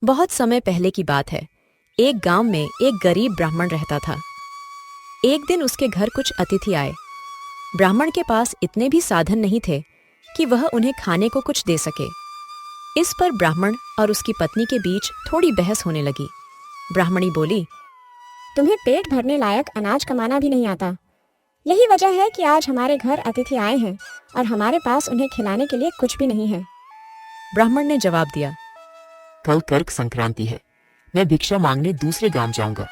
बहुत समय पहले की बात है। एक गांव में एक गरीब ब्राह्मण रहता था। एक दिन उसके घर कुछ अतिथि आए। ब्राह्मण के पास इतने भी साधन नहीं थे कि वह उन्हें खाने को कुछ दे सके। इस पर ब्राह्मण और उसकी पत्नी के बीच थोड़ी बहस होने लगी। ब्राह्मणी बोली, तुम्हें पेट भरने लायक अनाज कमाना भी नहीं आता। यही वजह है कि आज हमारे घर अतिथि आए हैं और हमारे पास उन्हें खिलाने के लिए कुछ भी नहीं है। ब्राह्मण ने जवाब दिया, कल कर्क संक्रांति है, मैं भिक्षा मांगने दूसरे गांव जाऊंगा।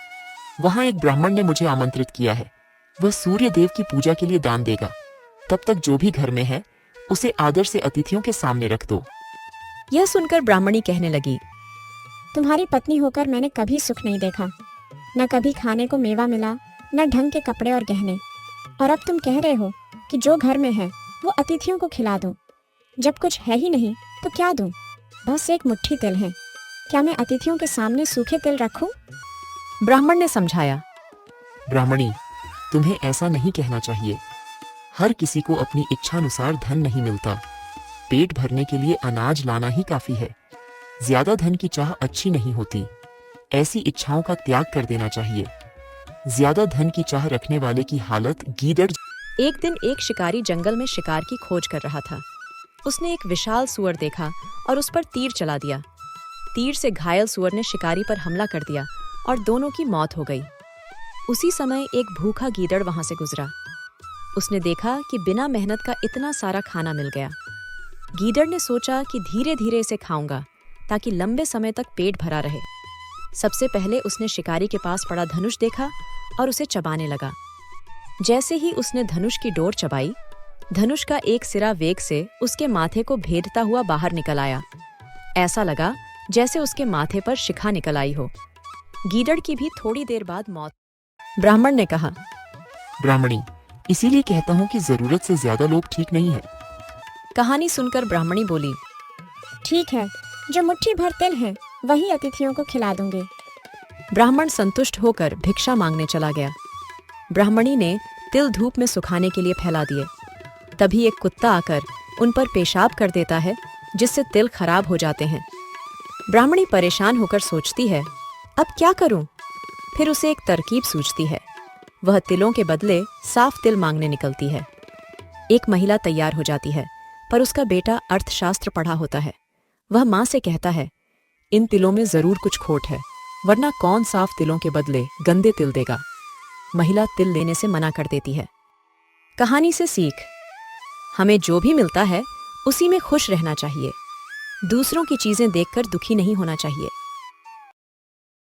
वहां एक ब्राह्मण ने मुझे आमंत्रित किया है। वह सूर्य देव की पूजा के लिए दान देगा। तब तक जो भी घर में है उसे आदर से अतिथियों के सामने रख दो। यह सुनकर ब्राह्मणी कहने लगी, तुम्हारी पत्नी होकर मैंने कभी सुख नहीं देखा। न कभी खाने को मेवा मिला, न ढंग के कपड़े और गहने। और अब तुम कह रहे हो कि जो घर में है वो अतिथियों को खिला दो। जब कुछ है ही नहीं तो क्या दूं? बस एक मुट्ठी तिल है। क्या मैं अतिथियों के सामने सूखे तिल रखूं? ब्राह्मण ने समझाया, ब्राह्मणी, तुम्हें ऐसा नहीं कहना चाहिए। हर किसी को अपनी इच्छानुसार धन नहीं मिलता। पेट भरने के लिए अनाज लाना ही काफी है। ज्यादा धन की चाह अच्छी नहीं होती। ऐसी इच्छाओं का त्याग कर देना चाहिए। ज्यादा धन की चाह रखने वाले की हालत गीदड़। एक दिन एक शिकारी जंगल में शिकार की खोज कर रहा था। उसने एक विशाल सूअर देखा और उस पर तीर चला दिया। तीर से घायल सूअर ने शिकारी पर हमला कर दिया और दोनों की मौत हो गई। उसी समय एक भूखा गीदड़ वहां से गुजरा। उसने देखा कि बिना मेहनत का इतना सारा खाना मिल गया। गीदड़ ने सोचा कि धीरे धीरे इसे खाऊंगा ताकि लंबे समय तक पेट भरा रहे। सबसे पहले उसने शिकारी के पास पड़ा धनुष देखा और उसे चबाने लगा। जैसे ही उसने धनुष की डोर चबाई, धनुष का एक सिरा वेग से उसके माथे को भेदता हुआ बाहर निकल आया। ऐसा लगा जैसे उसके माथे पर शिखा निकल आई हो। गीदड़ की भी थोड़ी देर बाद मौत। ब्राह्मण ने कहा, ब्राह्मणी, इसीलिए कहता हूँ कि जरूरत से ज्यादा लोग ठीक नहीं है। कहानी सुनकर ब्राह्मणी बोली, ठीक है, जो मुट्ठी भर तिल है वही अतिथियों को खिला दूंगी। ब्राह्मण संतुष्ट होकर भिक्षा मांगने चला गया। ब्राह्मणी ने तिल धूप में सुखाने के लिए फैला दिए। तभी एक कुत्ता आकर उन पर पेशाब कर देता है, जिससे तिल खराब हो जाते हैं। ब्राह्मणी परेशान होकर सोचती है, अब क्या करूं? फिर उसे एक तरकीब सूझती है। वह तिलों के बदले साफ तिल मांगने निकलती है। एक महिला तैयार हो जाती है, पर उसका बेटा अर्थशास्त्र पढ़ा होता है। वह माँ से कहता है, इन तिलों में जरूर कुछ खोट है, वरना कौन साफ तिलों के बदले गंदे तिल देगा। महिला तिल लेने से मना कर देती है। कहानी से सीख, हमें जो भी मिलता है उसी में खुश रहना चाहिए। दूसरों की चीजें देखकर दुखी नहीं होना चाहिए।